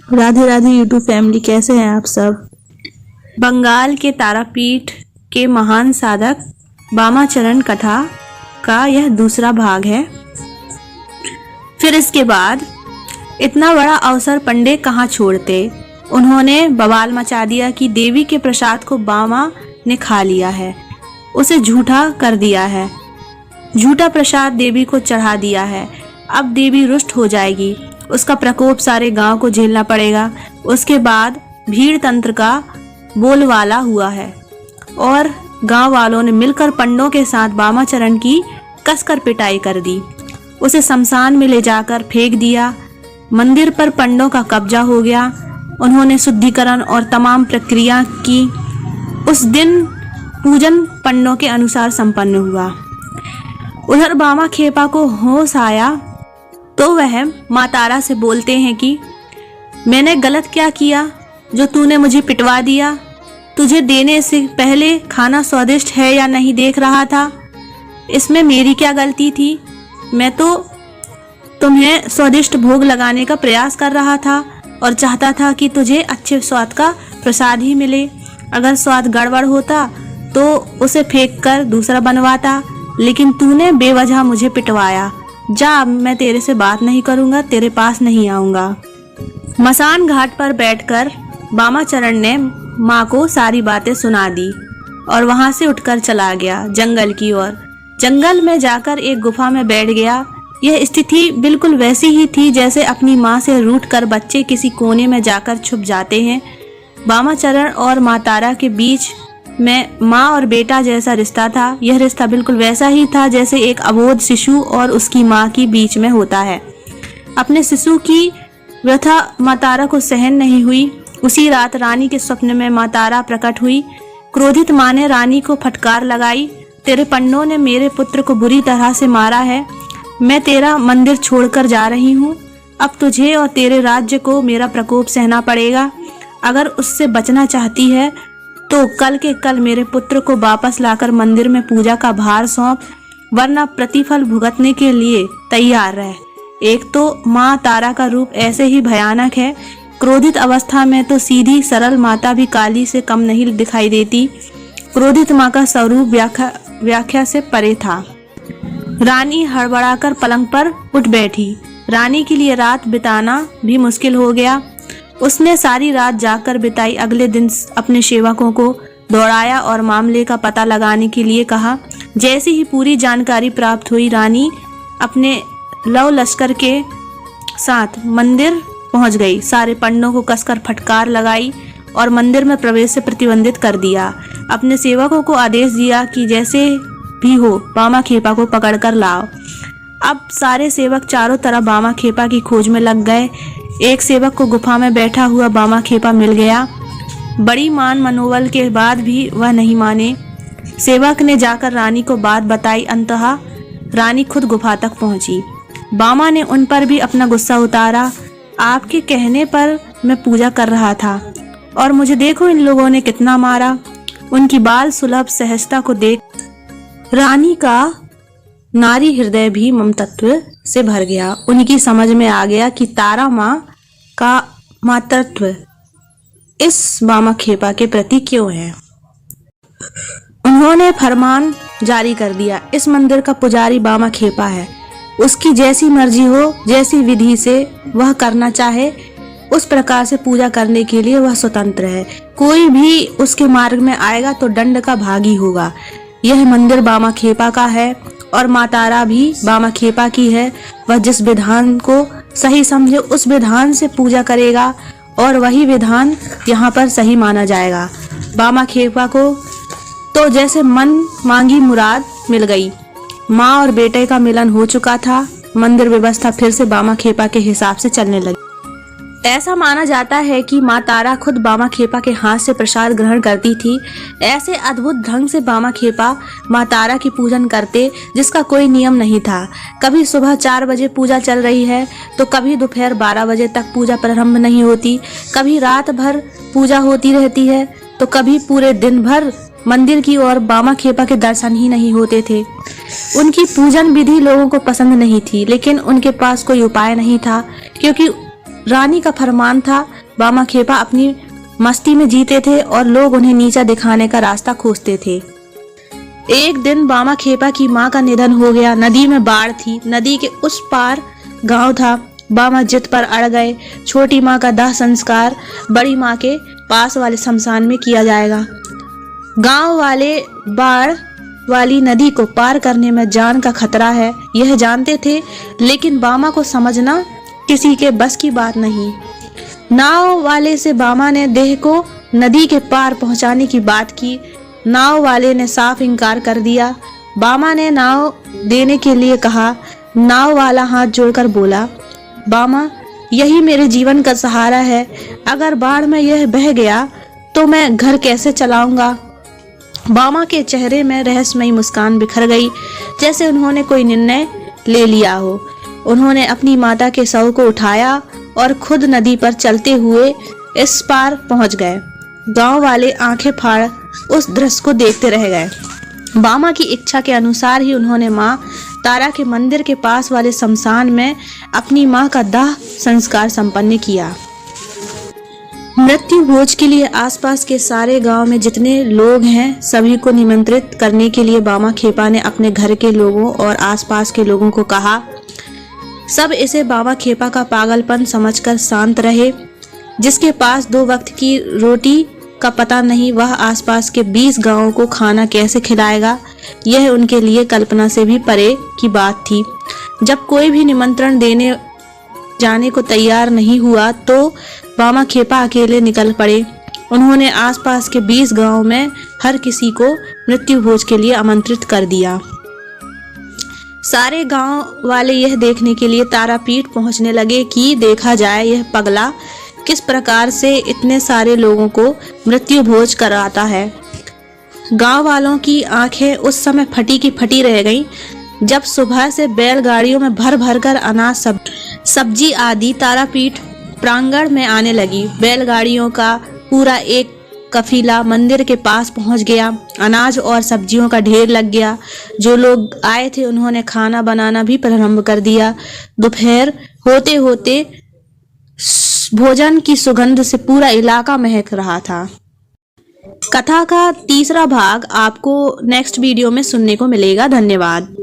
Radhe Radhe YouTube family, कैसे हैं आप सब। बंगाल के तारापीठ के महान साधक वामाचरण कथा का यह दूसरा भाग है। फिर इसके बाद इतना बड़ा अवसर पंडे कहाँ छोड़ते। उन्होंने बवाल मचा दिया कि देवी के प्रसाद को वामा ने खा लिया है, उसे झूठा कर दिया है, झूठा प्रसाद देवी को चढ़ा दिया है। अब देवी रुष्ट हो जाएगी, उसका प्रकोप सारे गांव को झेलना पड़ेगा। उसके बाद भीड़ तंत्र का बोलवाला हुआ है और गांव वालों ने मिलकर पंडों के साथ वामाचरण की कसकर पिटाई कर दी। उसे शमशान में ले जाकर फेंक दिया। मंदिर पर पंडों का कब्जा हो गया। उन्होंने शुद्धिकरण और तमाम प्रक्रिया की। उस दिन पूजन पंडों के अनुसार संपन्न हुआ। उधर वामा खेपा को होश आया तो वह माँ तारा से बोलते हैं कि मैंने गलत क्या किया जो तूने मुझे पिटवा दिया। तुझे देने से पहले खाना स्वादिष्ट है या नहीं देख रहा था। इसमें मेरी क्या गलती थी। मैं तो तुम्हें स्वादिष्ट भोग लगाने का प्रयास कर रहा था और चाहता था कि तुझे अच्छे स्वाद का प्रसाद ही मिले। अगर स्वाद गड़बड़ होता तो उसे फेंक कर दूसरा बनवाता, लेकिन तूने बेवजह मुझे पिटवाया। जा, अब मैं तेरे से बात नहीं करूंगा, तेरे पास नहीं आऊंगा। मसान घाट पर बैठकर वामाचरण ने माँ को सारी बातें सुना दी और वहां से उठकर चला गया जंगल की ओर। जंगल में जाकर एक गुफा में बैठ गया। यह स्थिति बिल्कुल वैसी ही थी जैसे अपनी माँ से रूठकर बच्चे किसी कोने में जाकर छुप जाते हैं। वामाचरण और माँ तारा के बीच में माँ और बेटा जैसा रिश्ता था। यह रिश्ता बिल्कुल वैसा ही था जैसे एक अबोध शिशु और उसकी माँ के बीच में होता है। अपने शिशु की व्यथा माँ तारा को सहन नहीं हुई। उसी रात रानी के स्वप्न में माँ तारा प्रकट हुई। क्रोधित माँ ने रानी को फटकार लगाई, तेरे पंडों ने मेरे पुत्र को बुरी तरह से मारा है। मैं तेरा मंदिर छोड़कर जा रही हूँ। अब तुझे और तेरे राज्य को मेरा प्रकोप सहना पड़ेगा। अगर उससे बचना चाहती है तो कल के कल मेरे पुत्र को वापस लाकर मंदिर में पूजा का भार सौंप, वरना प्रतिफल भुगतने के लिए तैयार रह। एक तो माँ तारा का रूप ऐसे ही भयानक है। क्रोधित अवस्था में तो सीधी सरल माता भी काली से कम नहीं दिखाई देती। क्रोधित माँ का स्वरूप व्याख्या से परे था। रानी हड़बड़ाकर पलंग पर उठ बैठी। रानी के लिए रात बिताना भी मुश्किल हो गया। उसने सारी रात जागकर बिताई। अगले दिन अपने सेवकों को दौड़ाया और मामले का पता लगाने के लिए कहा। जैसे ही पूरी जानकारी प्राप्त हुई, रानी अपने लव लश्कर के साथ मंदिर पहुंच गई। सारे पंडों को कसकर फटकार लगाई और मंदिर में प्रवेश से प्रतिबंधित कर दिया। अपने सेवकों को आदेश दिया कि जैसे भी हो वामा खेपा को पकड़कर लाओ। अब सारे सेवक चारों तरफ वामा खेपा की खोज में लग गए। एक सेवक को गुफा में बैठा हुआ वामा खेपा मिल गया। बड़ी मान मनोबल के बाद भी वह नहीं माने। सेवक ने जाकर रानी को बात बताई। अंततः रानी खुद गुफा तक पहुंची। वामा ने उन पर भी अपना गुस्सा उतारा। आपके कहने पर मैं पूजा कर रहा था और मुझे देखो इन लोगों ने कितना मारा। उनकी बाल सुलभ सहजता को देख रानी का नारी हृदय भी ममतत्व से भर गया। उनकी समझ में आ गया कि तारा माँ का मातृत्व इस वामा खेपा के प्रति क्यों है। उन्होंने फरमान जारी कर दिया, इस मंदिर का पुजारी वामा खेपा है। उसकी जैसी मर्जी हो, जैसी विधि से वह करना चाहे, उस प्रकार से पूजा करने के लिए वह स्वतंत्र है। कोई भी उसके मार्ग में आएगा तो दंड का भागी होगा। यह मंदिर वामा खेपा का है और माँ तारा भी वामा खेपा की है। वह जिस विधान को सही समझे उस विधान से पूजा करेगा और वही विधान यहाँ पर सही माना जाएगा। वामा खेपा को तो जैसे मन मांगी मुराद मिल गई। माँ और बेटे का मिलन हो चुका था। मंदिर व्यवस्था फिर से वामा खेपा के हिसाब से चलने लगी। ऐसा माना जाता है कि माँ तारा खुद वामा खेपा के हाथ से प्रसाद ग्रहण करती थी। ऐसे अद्भुत ढंग से वामा खेपा माँ तारा की पूजन करते जिसका कोई नियम नहीं था। कभी सुबह 4 बजे पूजा चल रही है तो कभी दोपहर 12 बजे तक पूजा प्रारंभ नहीं होती। कभी रात भर पूजा होती रहती है तो कभी पूरे दिन भर मंदिर की ओर वामा खेपा के दर्शन ही नहीं होते थे। उनकी पूजन विधि लोगों को पसंद नहीं थी, लेकिन उनके पास कोई उपाय नहीं था, क्योंकि रानी का फरमान था। बामा खेपा अपनी मस्ती में जीते थे और लोग उन्हें नीचा दिखाने का रास्ता खोजते थे। एक दिन बामा खेपा की माँ का निधन हो गया। नदी में बाढ़ थी। नदी के उस पार गांव था। बामा जिद पर अड़ गए। छोटी माँ का दाह संस्कार बड़ी माँ के पास वाले शमशान में किया जाएगा। गांव वाले बाढ़ वाली नदी को पार करने में जान का खतरा है, यह जानते थे, लेकिन बामा को समझना किसी के बस की बात नहीं। नाव वाले से बामा ने देह को नदी के पार पहुंचाने की बात की। नाव वाले ने साफ इनकार कर दिया। बामा ने नाव देने के लिए कहा। नाव वाला हाथ जोड़कर बोला, बामा, यही मेरे जीवन का सहारा है। अगर बाढ़ में यह बह गया तो मैं घर कैसे चलाऊंगा। बामा के चेहरे में रहस्यमयी मुस्कान बिखर गई, जैसे उन्होंने कोई निर्णय ले लिया हो। उन्होंने अपनी माता के शव को उठाया और खुद नदी पर चलते हुए इस पार पहुंच गए। गांव वाले आंखें फाड़ उस दृश्य को देखते रह गए। बामा की इच्छा के अनुसार ही उन्होंने माँ तारा के मंदिर के पास वाले शमशान में अपनी माँ का दाह संस्कार संपन्न किया। मृत्यु भोज के लिए आसपास के सारे गांव में जितने लोग हैं सभी को निमंत्रित करने के लिए बामा खेपा ने अपने घर के लोगों और आसपास के लोगों को कहा। सब इसे बामा खेपा का पागलपन समझकर शांत रहे। जिसके पास 2 वक्त की रोटी का पता नहीं, वह आसपास के 20 गांवों को खाना कैसे खिलाएगा, यह उनके लिए कल्पना से भी परे की बात थी। जब कोई भी निमंत्रण देने जाने को तैयार नहीं हुआ तो बामा खेपा अकेले निकल पड़े। उन्होंने आसपास के 20 गांवों में हर किसी को मृत्यु भोज के लिए आमंत्रित कर दिया। सारे गांव वाले यह देखने के लिए तारापीठ पहुंचने लगे कि देखा जाए यह पगला किस प्रकार से इतने सारे लोगों को मृत्यु भोज कराता है। गांव वालों की आंखें उस समय फटी की फटी रह गईं, जब सुबह से बैलगाड़ियों में भर भर कर अनाज सब्जी आदि तारापीठ प्रांगण में आने लगी। बैलगाड़ियों का पूरा एक कफीला मंदिर के पास पहुंच गया। अनाज और सब्जियों का ढेर लग गया। जो लोग आए थे उन्होंने खाना बनाना भी प्रारंभ कर दिया। दोपहर होते होते भोजन की सुगंध से पूरा इलाका महक रहा था। कथा का तीसरा भाग आपको नेक्स्ट वीडियो में सुनने को मिलेगा। धन्यवाद।